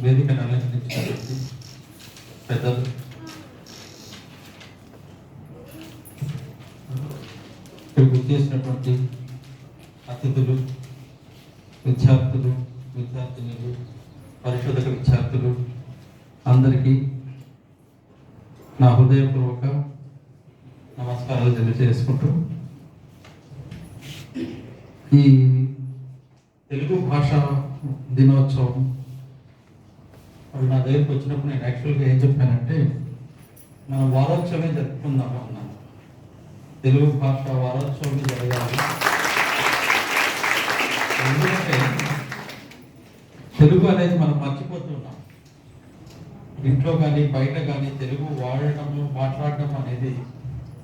వేదికను అలంకరించినటువంటి పెద్దలు, ఇక్కడికి వచ్చేసినటువంటి అతిథులు, విద్యార్థులు, విద్యార్థినులు, పరిశోధక విద్యార్థులు అందరికీ నా హృదయపూర్వక నమస్కారాలు తెలియజేసుకుంటూ, ఈ తెలుగు భాషా దినోత్సవం అది నా దగ్గరికి వచ్చినప్పుడు నేను యాక్చువల్గా ఏం చెప్పానంటే, మనం వారోత్సవమే జరుపుకుందాము అన్నాను. తెలుగు భాష వారోత్సవమే జరగాలి. ఎందుకంటే తెలుగు అనేది మనం మర్చిపోతున్నాం. ఇంట్లో కానీ బయట కానీ తెలుగు వాడటము, మాట్లాడటం అనేది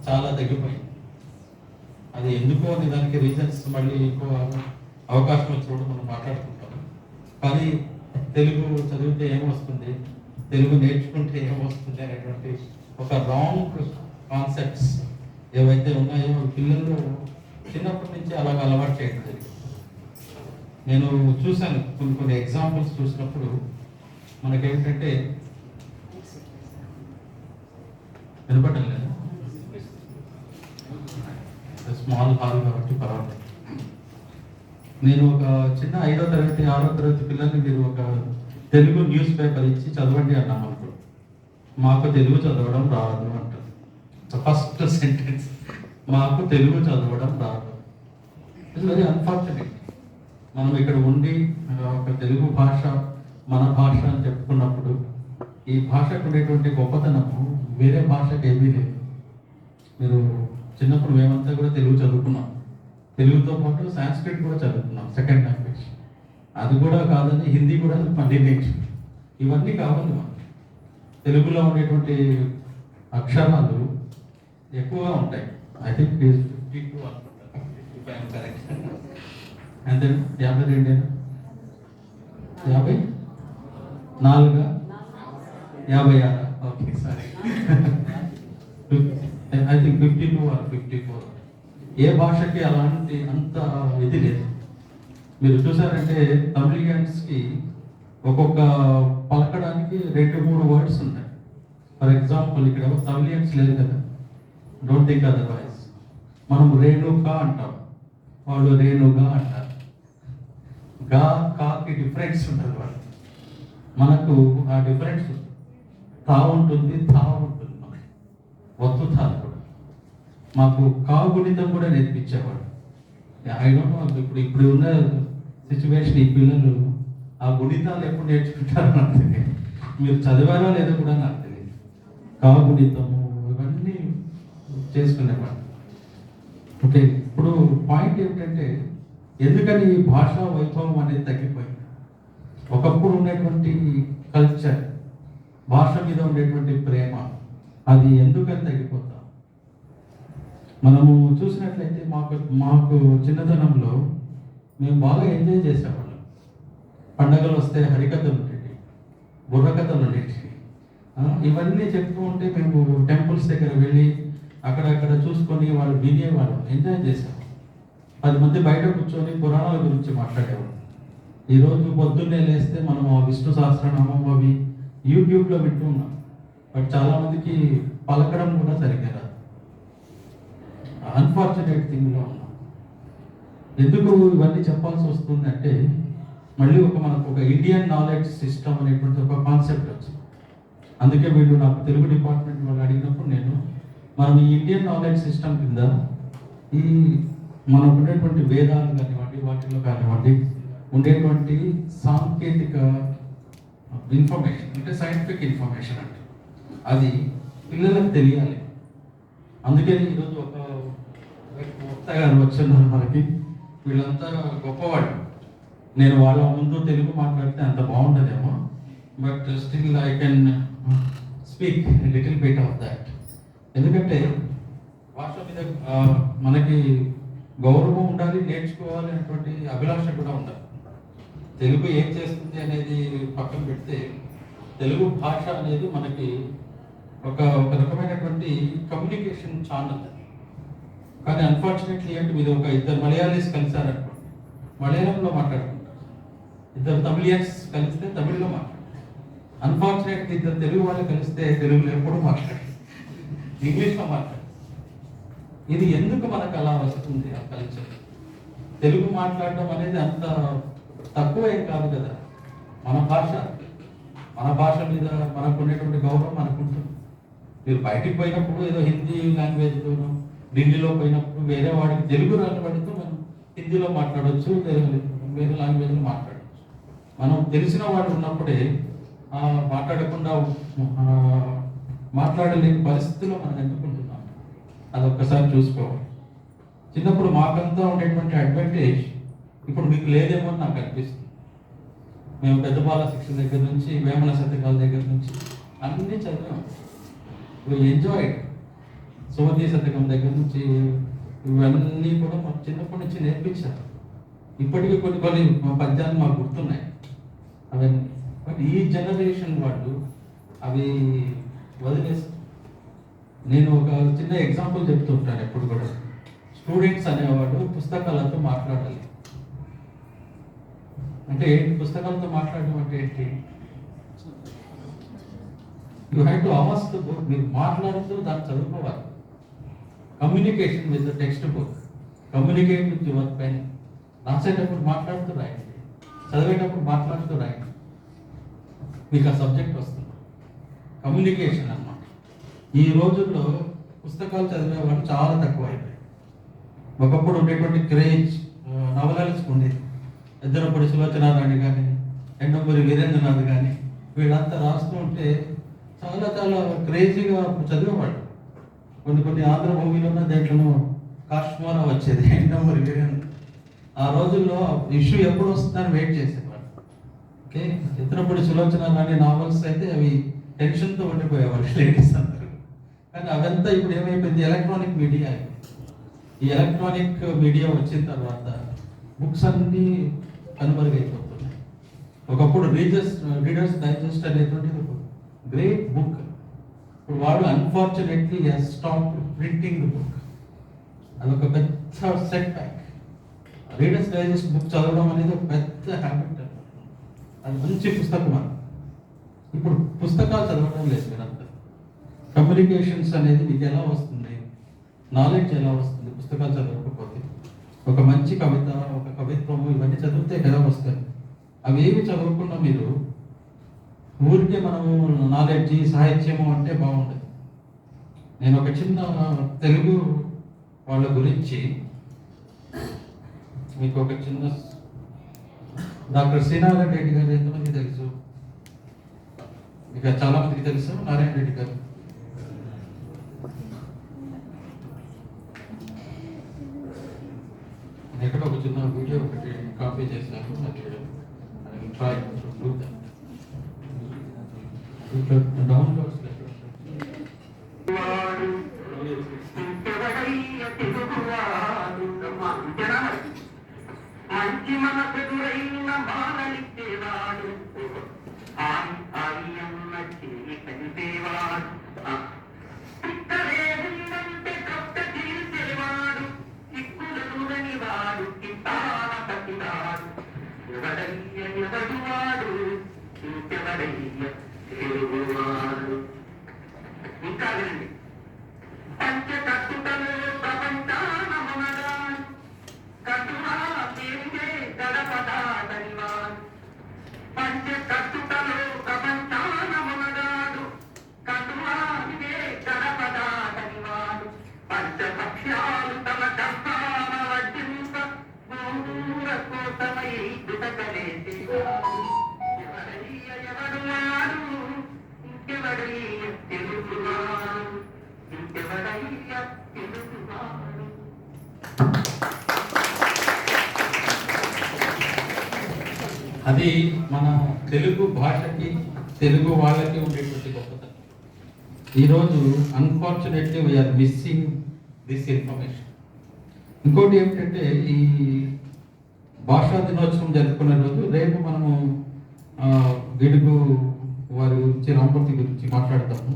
చాలా తగ్గిపోయింది. అది ఎందుకో అనే దానికి రీజన్స్ మళ్ళీ ఇంకో అవకాశం వచ్చినప్పుడు మనం మాట్లాడుకుంటాం. కానీ తెలుగు చదివితే ఏమొస్తుంది, తెలుగు నేర్చుకుంటే ఏమొస్తుంది అనేటువంటి ఒక రాంగ్ కాన్సెప్ట్స్ ఏవైతే ఉన్నాయో పిల్లలు చిన్నప్పటి నుంచి అలాగ అలవాటు చేయడం జరిగింది. నేను చూశాను కొన్ని ఎగ్జాంపుల్స్ చూసినప్పుడు మనకేంటంటే వినపడటం లేదు. స్మాల్ హాల్ కాబట్టి పర్వాలేదు. నేను ఒక చిన్న 5వ తరగతి 6వ తరగతి పిల్లల్ని మీరు ఒక తెలుగు న్యూస్ పేపర్ ఇచ్చి చదవండి అన్నాం అనుకో, మాకు తెలుగు చదవడం రాదు అంటారు. ఫస్ట్ సెంటెన్స్, మాకు తెలుగు చదవడం రాదు. It's very unfortunate. మనం ఇక్కడ ఉండి ఒక తెలుగు భాష మన భాష అని చెప్పుకున్నప్పుడు ఈ భాషకు ఉండేటువంటి గొప్పతనము వేరే భాషకు ఏమీ లేదు. మీరు చిన్నప్పుడు మేమంతా కూడా తెలుగు చదువుకున్నాం. తెలుగుతో పాటు సాంస్క్రిట్ కూడా చదువుకున్నాం, సెకండ్ లాంగ్వేజ్. అది కూడా కాదని హిందీ కూడా మళ్ళీ నేర్చుకున్నాం. ఇవన్నీ కావాలి మనకి. తెలుగులో ఉండేటువంటి అక్షరాలు ఎక్కువగా ఉంటాయి. ఐ థింక్ 52 అనుకుంటాను, correct. And then 52 54 56 okay sorry I think 52 or 54. ఏ భాషకి అలాంటి అంత ఇది లేదు. మీరు చూసారంటే తమిళియన్స్కి ఒక్కొక్క పలకడానికి 2-3 వర్డ్స్ ఉంటాయి. ఫర్ ఎగ్జాంపుల్ ఇక్కడ తమిళియన్స్ లేదు కదా, డోంట్ థింక్ అదర్వైజ్. మనం రేణుకా అంటాం, వాళ్ళు రేణుగా అంటారు. గా కాకి డిఫరెన్స్ ఉంటుంది వాళ్ళు, మనకు ఆ డిఫరెన్స్ తా ఉంటుంది, తా ఉంటుంది, మనకి వత్తు తా కూడా. మాకు కాగుణితం కూడా నేర్పించేవాడు. ఐ డోంట్ నో ఇప్పుడు ఉన్న సిచ్యువేషన్, ఈ పిల్లలు ఆ గుణితాలు ఎప్పుడు నేర్చుకుంటారో నాకు తెలియదు. మీరు చదివారో లేదో కూడా నాకు తెలియదు. కాగుణితము ఇవన్నీ చేసుకునేవాడు. ఓకే, ఇప్పుడు పాయింట్ ఏమిటంటే, ఎందుకని ఈ భాషా వైభవం అనేది తగ్గిపోయింది? ఒకప్పుడు ఉండేటువంటి కల్చర్, భాష మీద ఉండేటువంటి ప్రేమ, అది ఎందుకని తగ్గిపోతాం? మనము చూసినట్లయితే మాకు చిన్నతనంలో మేము బాగా ఎంజాయ్ చేసేవాళ్ళం. పండగలు వస్తే హరికథలు ఉండేవి, బుర్రకథలు ఉండేవి. ఇవన్నీ చెప్తూ ఉంటే మేము టెంపుల్స్ దగ్గర వెళ్ళి అక్కడక్కడ చూసుకొని వాళ్ళు వినేవాళ్ళం, ఎంజాయ్ చేసేవాళ్ళం. 10 మంది బయట కూర్చొని పురాణాల గురించి మాట్లాడేవాళ్ళం. ఈరోజు పొద్దున్నే లేస్తే మనం ఆ విష్ణు సహస్రనామం అవి యూట్యూబ్లో వింటూ ఉన్నాం. బట్ చాలామందికి పలకడం కూడా సరిగ్గా రాదు. అన్ఫార్చునేట్ థింగ్లో ఉన్నాం. ఎందుకు ఇవన్నీ చెప్పాల్సి వస్తుందంటే, మళ్ళీ మనకు ఒక ఇండియన్ నాలెడ్జ్ సిస్టమ్ అనేటువంటి ఒక కాన్సెప్ట్ వచ్చింది. అందుకే వీళ్ళు నాకు తెలుగు డిపార్ట్మెంట్ వాళ్ళు అడిగినప్పుడు మనం ఈ ఇండియన్ నాలెడ్జ్ సిస్టమ్ కింద ఈ మనకు ఉండేటువంటి వేదాలు కానివ్వండి, వాటిలో కానివ్వండి ఉండేటువంటి సాంకేతిక ఇన్ఫర్మేషన్, అంటే సైంటిఫిక్ ఇన్ఫర్మేషన్ అంటే అది పిల్లలకు తెలియాలి. అందుకే ఈరోజు ఒక వక్త గారు వచ్చున్నారు మనకి. వీళ్ళంతా గొప్పవాళ్ళు. నేను వాళ్ళ ముందు తెలుగు మాట్లాడితే అంత బాగుండదేమో, but still I can speak little bit of that. ఎందుకంటే భాష మీద మనకి గౌరవం ఉండాలి, నేర్చుకోవాలి అనేటువంటి అభిలాష కూడా ఉండాలి. తెలుగు ఏం చేస్తుంది అనేది పక్కన పెడితే, తెలుగు భాష అనేది మనకి ఒక రకమైనటువంటి కమ్యూనికేషన్ ఛానల్. కానీ అన్ఫార్చునేట్లీ ఏంటి, మీరు ఒక 2 మలయాళీస్ కలిసారనుకోండి, మలయాళంలో మాట్లాడుకుంటారు. 2 తమిళియన్స్ కలిస్తే తమిళ్లో మాట్లాడతారు. అన్ఫార్చునేట్గా ఇద్దరు తెలుగు వాళ్ళు కలిస్తే తెలుగులో ఎప్పుడు మాట్లాడారు, ఇంగ్లీష్లో మాట్లాడారు. ఇది ఎందుకు మనకు అలా వస్తుంది ఆ కల్చర్? తెలుగు మాట్లాడడం అనేది అంత తక్కువ ఏం కాదు కదా. మన భాష మీద మనకు ఉండేటువంటి గౌరవం మనకు ఉంటుంది. మీరు బయటికి పోయినప్పుడు ఏదో హిందీ లాంగ్వేజ్లోనూ, ఢిల్లీలో పోయినప్పుడు వేరే వాడికి తెలుగు రాకపోతే మనం హిందీలో మాట్లాడవచ్చు, వేరే లాంగ్వేజ్లో మాట్లాడవచ్చు. మనం తెలిసిన వాడు ఉన్నప్పుడే మాట్లాడకుండా మాట్లాడలేని పరిస్థితిలో మనం ఎందుకుంటున్నాం, అదొక్కసారి చూసుకోవాలి. చిన్నప్పుడు మాకంతా ఉండేటువంటి అడ్వాంటేజ్ ఇప్పుడు మీకు లేదేమో అని నాకు అనిపిస్తుంది. మేము పెద్దపాల శిక్షణ దగ్గర నుంచి, వేమన శతకాల దగ్గర నుంచి అన్నీ చదివాం. ఎంజాయ్ సుమతి శతకం దగ్గర నుంచి ఇవన్నీ కూడా మాకు చిన్నప్పటి నుంచి నేర్పించారు. ఇప్పటికీ కొన్ని పద్యాలు మాకు గుర్తున్నాయి అవన్నీ. బట్ ఈ జనరేషన్ వాళ్ళు అవి వదిలేస్తారు. నేను ఒక చిన్న ఎగ్జాంపుల్ చెప్తుంటాను ఎప్పుడు కూడా. స్టూడెంట్స్ అనేవాడు పుస్తకాలతో మాట్లాడాలి అంటే ఏంటి? పుస్తకాలతో మాట్లాడడం అంటే ఏంటి? You have two hours the book. మీరు మాట్లాడుతూ దాన్ని చదువుకోవాలి. Communication with the text book, communicate with your pen. రాసేటప్పుడు మాట్లాడుతూ రాయండి, చదివేటప్పుడు మాట్లాడుతూ రాయండి, మీకు ఆ సబ్జెక్ట్ వస్తుంది. కమ్యూనికేషన్ అన్నమాట. ఈ రోజుల్లో పుస్తకాలు చదివేవాళ్ళు చాలా తక్కువ అయిపోయాయి. ఒకప్పుడు ఉండేటువంటి క్రేజ్ నవలల్స్ ఉండేది. ఎద్దరపూడి సులోచనారాణి కానీ, ఎండమూరి వీరేంద్రనాథ్ కానీ, వీళ్ళంతా రాస్తూ ఉంటే చాలా చాలా క్రేజీగా చదివేవాళ్ళు. కొన్ని ఆంధ్ర భూమిలోనే దేంట్లోనూ కాశ్మీర వచ్చేది ఎండమూరి వీరేంద్ర. ఆ రోజుల్లో ఇష్యూ ఎప్పుడు వస్తుందని వెయిట్ చేసేవాడు. ఓకే, ఎద్దరపూడి సులోచనారాణి నావల్స్ అయితే అవి టెన్షన్తో ఉండిపోయేవాళ్ళు లేడీస్ అందరూ. కానీ అవంతా ఇప్పుడు ఏమైపోయింది? ఎలక్ట్రానిక్ మీడియా అయిపోయింది. ఈ ఎలక్ట్రానిక్ మీడియా వచ్చిన తర్వాత బుక్స్ అన్నీ కనుమరుగైపోతున్నాయి. ఒకప్పుడు రీడర్స్ డైజెస్ట్ అనేటువంటిది ఒక గ్రేట్ బుక్. ఇప్పుడు వాడు unfortunately stop printing the book. అదొక పెద్ద set back. Readers digest book చదవడం అనేది ఒక పెద్ద హ్యాబిట్. అది మంచి పుస్తకం అని. ఇప్పుడు పుస్తకాలు చదవడం లేదు మీరంతా. కమ్యూనికేషన్స్ అనేది మీకు ఎలా వస్తుంది, నాలెడ్జ్ ఎలా వస్తుంది పుస్తకాలు చదవకపోతే? ఒక మంచి కవిత, ఒక కవిత్వము ఇవన్నీ చదివితే కదా వస్తాయి. అవి ఏమి చదవకుండా మీరు ఊరికే మనము నాలెడ్జ్ సాహిత్యము అంటే బాగుండదు. నేను ఒక చిన్న తెలుగు వాళ్ళ గురించి మీకు ఒక చిన్న డాక్టర్ శ్రీనారాయణ రెడ్డి గారు ఎంతమంది తెలుసు? ఇక చాలా మందికి తెలుసు. నారాయణ రెడ్డి గారు ఎక్కడ ఒక చిన్న వీడియో ఒకటి కాపీ చేశాను. డౌన్లోడ్స్ మంచి మనసురైన బాలలిచ్చేవాడు, కనిపేవాడు, ఇక్కడేందంటే కప్ట తీర్చేవాడు, చిక్కుల దూరని వాడు, కింటాన పట్టినాడు. ఎవడయ్య ఎవడువాడు, ఇంకెవడయ్య తెలుగువాడు. ఇంకా వినండి. పంచకట్టుటలో ప్రపంచాన మునగాడు, కటువా తిరిగే గడపదాడనివాడు. పంచకట్టుటలో ప్రపంచాన మునగాడు, కటువా తిరిగే గడపదాడనివాడు. పంచపక్ష్యాలు తమ కష్టాన వడ్డింప గోంగూర కోసమై గుటకలేసేవాడు. ఎవడయ్య ఎవడువాడు, ఇంకెవడయ్య తెలుగువాడు, ఇంకెవడయ్య తెలుగువాడు. అది మన తెలుగు భాషకి, తెలుగు వాళ్ళకి ఉండేటువంటి గొప్పతనం. ఈరోజు unfortunately we are missing this information. ఇంకోటి ఏమిటంటే, ఈ భాషా దినోత్సవం జరుపుకునే రోజు రేపు మనము గిడుగు వారి గురించి, రామపతి గురించి మాట్లాడతాము.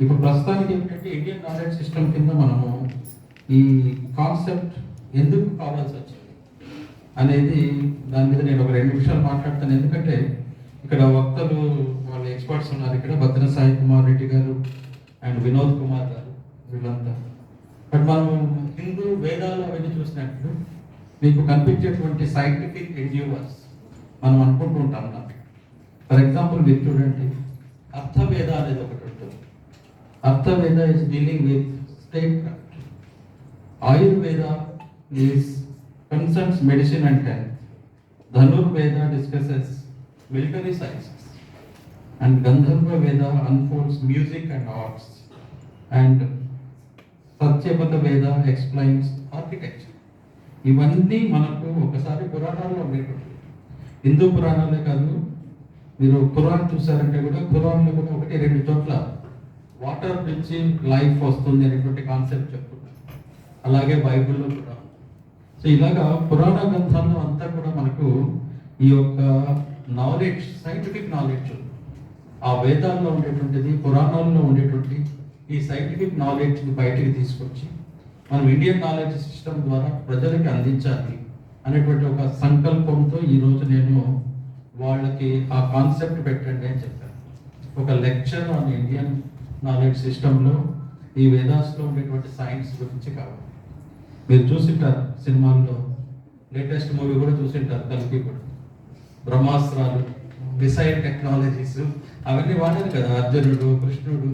ఇప్పుడు ప్రస్తుతానికి ఏమిటంటే, ఇండియన్ నాలెడ్జ్ సిస్టమ్ కింద మనము ఈ కాన్సెప్ట్ ఎందుకు కావాల్సి వచ్చింది అనేది దాని మీద నేను ఒక 2 నిమిషాలు మాట్లాడతాను. ఎందుకంటే ఇక్కడ వక్తలు వాళ్ళ ఎక్స్పర్ట్స్ ఉన్నారు. ఇక్కడ భద్ర సాయి కుమార్ రెడ్డి గారు అండ్ వినోద్ కుమార్ గారు, వీళ్ళంతా. బట్ మనం హిందూ వేదాలు అవన్నీ చూసినప్పుడు మీకు కనిపించేటువంటి సైంటిఫిక్ ఎండ్యూవర్స్ మనం అనుకుంటూ ఉంటాం. ఫర్ ఎగ్జాంపుల్ మీరు చూడండి, అర్థవేద అనేది ఒకటి ఉంటుంది. Arthaveda is dealing with statecraft. Ayurveda is concerns medicine and health. Dhanurveda discusses military sciences, and Gandharva Veda unfolds music and arts, and Satyavata Veda explains architecture. ఇవన్నీ మనకు ఒకసారి పురాణాల్లో ఉండేటువంటి, హిందూ పురాణాలే కాదు, మీరు ఖురాన్ చూసారంటే కూడా ఖురాన్లో కూడా 1-2 చోట్ల వాటర్ నుంచి లైఫ్ వస్తుంది అనేటువంటి కాన్సెప్ట్ చెప్తున్నారు. అలాగే బైబిల్లో కూడా. సో ఇలాగా పురాణ గ్రంథాల్లో అంతా కూడా మనకు ఈ యొక్క నాలెడ్జ్, సైంటిఫిక్ నాలెడ్జ్, ఆ వేదాల్లో ఉండేటువంటిది, పురాణాల్లో ఉండేటువంటి ఈ సైంటిఫిక్ నాలెడ్జ్ని బయటికి తీసుకొచ్చి మనం ఇండియన్ నాలెడ్జ్ సిస్టమ్ ద్వారా ప్రజలకి అందించాలి అనేటువంటి ఒక సంకల్పంతో ఈరోజు నేను వాళ్ళకి ఆ కాన్సెప్ట్ పెట్టండి అని చెప్పాను. ఒక లెక్చర్ ఆన్ ఇండియన్ నాలెడ్జ్ సిస్టంలో ఈ వేదాస్లో ఉండేటువంటి సైన్స్ గురించి కావాలి. మీరు చూసింటారు సినిమాల్లో, లేటెస్ట్ మూవీ కూడా చూసింటారు, కల్కి కూడా. బ్రహ్మాస్త్రాలు, మిసైల్ టెక్నాలజీస్ అవన్నీ వాడారు కదా. అర్జునుడు, కృష్ణుడు,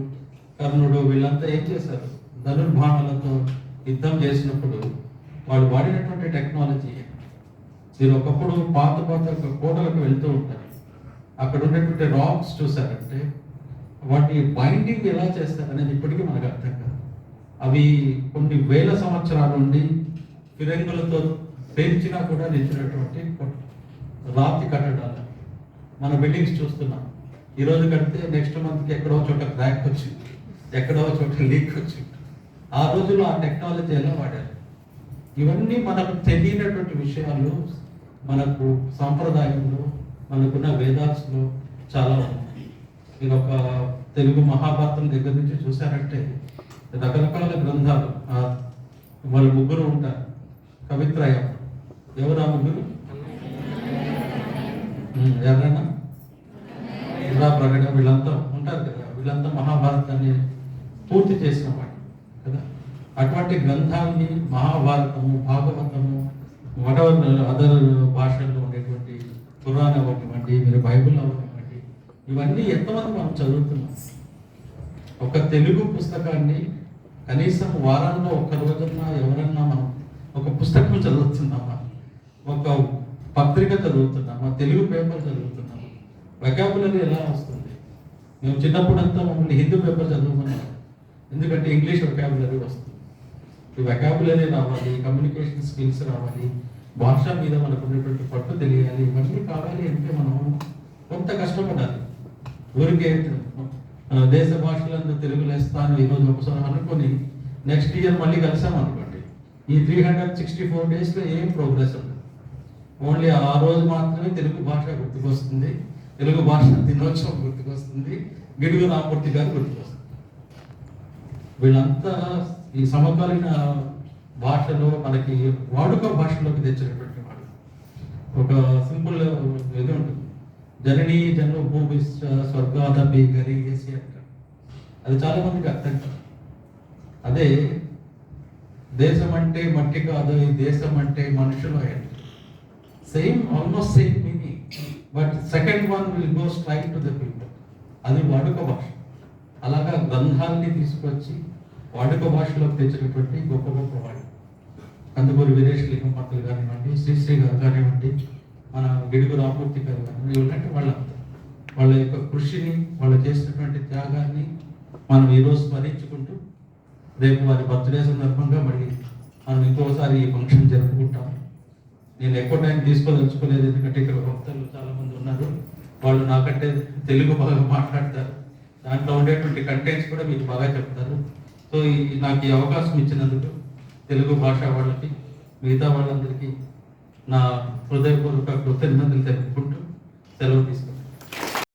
కర్ణుడు వీళ్ళంతా ఏం చేశారు? ధనుర్బాణాలతో యుద్ధం చేసినప్పుడు వాళ్ళు వాడినటువంటి టెక్నాలజీ. మీరు ఒకప్పుడు పాత కోటలకు వెళ్తూ ఉంటారు, అక్కడ ఉండేటువంటి రాక్స్ చూసారంటే వాటి బైండింగ్ ఎలా చేస్తారు అనేది ఇప్పటికీ మనకు అర్థం కాదు. అవి కొన్ని వేల సంవత్సరాల నుండి ఫిరంగులతో పేర్చినా కూడా నిలిచినటువంటి రాతి కట్టడాలు మన బిల్డింగ్స్ చూస్తున్నాం. ఈరోజు కడితే నెక్స్ట్ మంత్కి ఎక్కడో చోట క్రాక్ వచ్చింది, ఎక్కడో చోట లీక్ వచ్చింది. ఆ రోజుల్లో ఆ టెక్నాలజీ ఎలా వాడారు? ఇవన్నీ మనకు తెలియనటువంటి విషయాలు మనకు సాంప్రదాయంలో, మనకున్న వేదాస్లో చాలా ఉన్నాయి. మీరు ఒక తెలుగు మహాభారతం దగ్గర నుంచి చూసారంటే రకరకాల గ్రంథాలు. వాళ్ళు ముగ్గురు ఉంటారు, కవిత్రయం. ఎవరు ఆ ముగ్గురు? ఎవరైనా ఇలా ప్రకట వీళ్ళంతా ఉంటారు కదా. వీళ్ళంతా మహాభారతాన్ని పూర్తి చేసిన వాడు కదా. అటువంటి గ్రంథాన్ని మహాభారతము, భాగవతము, వటెవర్ అదర్ భాషల్లో ఉండేటువంటి ఖురాన్ అవ్వనివ్వండి, మీరు బైబిల్ అవ్వనివ్వండి, ఇవన్నీ ఎంతమంది మనం చదువుతున్నాం? ఒక తెలుగు పుస్తకాన్ని కనీసం వారంలో ఒక్క రోజున్నా ఎవరన్నా మనం ఒక పుస్తకం చదువుతున్నామా? ఒక పత్రిక చదువుతున్నామా? తెలుగు పేపర్ చదువుతున్నామా? వెకాబులరీ ఎలా వస్తుంది? మేము చిన్నప్పుడంతా మమ్మల్ని హిందూ పేపర్ చదువుకున్నాం, ఎందుకంటే ఇంగ్లీష్ వెకాబులరీ వస్తుంది. ఈ వెకాబులరీ రావాలి, కమ్యూనికేషన్ స్కిల్స్ రావాలి, భాష మీద మనకు ఉన్నటువంటి పట్టు తెలియాలి. ఇవన్నీ కావాలి అంటే మనం కొంత కష్టపడాలి. ఊరికే దేశ భాషలందు తెలుగు లేస్తాను ఈరోజు ఒకసారి అనుకొని నెక్స్ట్ ఇయర్ మళ్ళీ కలిసాం అనుకోండి, ఈ 364 డేస్లో ఏం ప్రోగ్రెస్ ఉండదు. ఓన్లీ ఆ రోజు మాత్రమే తెలుగు భాష గుర్తుకొస్తుంది, తెలుగు భాష దినోత్సవం గుర్తుకొస్తుంది, గిడుగు రామూర్తి గారు గుర్తుకొస్తుంది. వీళ్ళంతా ఈ సమకాలీన భాషలో మనకి వాడుక భాషలోకి తెచ్చినటువంటి వాళ్ళు. ఒక సింపుల్ ఇది ఉంటుంది, జననీ జన్మభూమి స్వర్గాదపి గరీయసి అంటారు. అది చాలా మందికి అర్థం కాదు. అదే దేశం అంటే మట్టి కాదు, ఈ దేశం అంటే మనుషులు అయ్యారు. Same, almost same meaning, but second one will go straight to the people. అది వాడుక భాష. అలాగా గ్రంథాన్ని తీసుకొచ్చి వాడుక భాషలోకి తెచ్చినటువంటి గొప్ప గొప్ప వాళ్ళు. కందుకూరి వీరేష్ లింగం పంతులు కానివ్వండి, శ్రీశ్రీ గారు కానివ్వండి, మన గిడుగు రామూర్తి గారు కానివ్వండి, ఇలాంటి వాళ్ళ యొక్క కృషిని, వాళ్ళు చేసినటువంటి త్యాగాన్ని మనం ఈరోజు స్మరించుకుంటూ రేపు వారి బర్త్డే సందర్భంగా మళ్ళీ మనం ఇంకోసారి ఈ ఫంక్షన్ జరుపుకుంటాం. నేను ఎక్కువ టైం తీసుకోదలుచుకోలేదు, ఎందుకంటే ఇక్కడ భక్తులు చాలా మంది ఉన్నారు, వాళ్ళు నాకంటే తెలుగు బాగా మాట్లాడతారు, దాంట్లో ఉండేటువంటి కంటెంట్స్ కూడా మీకు బాగా చెప్తారు. సో నాకు ఈ అవకాశం ఇచ్చినందుకు తెలుగు భాష వాళ్ళకి, మిగతా వాళ్ళందరికీ నా హృదయపూర్వక కృతజ్ఞతలు తెలుపుకుంటూ సెలవు తీసుకుంటాను.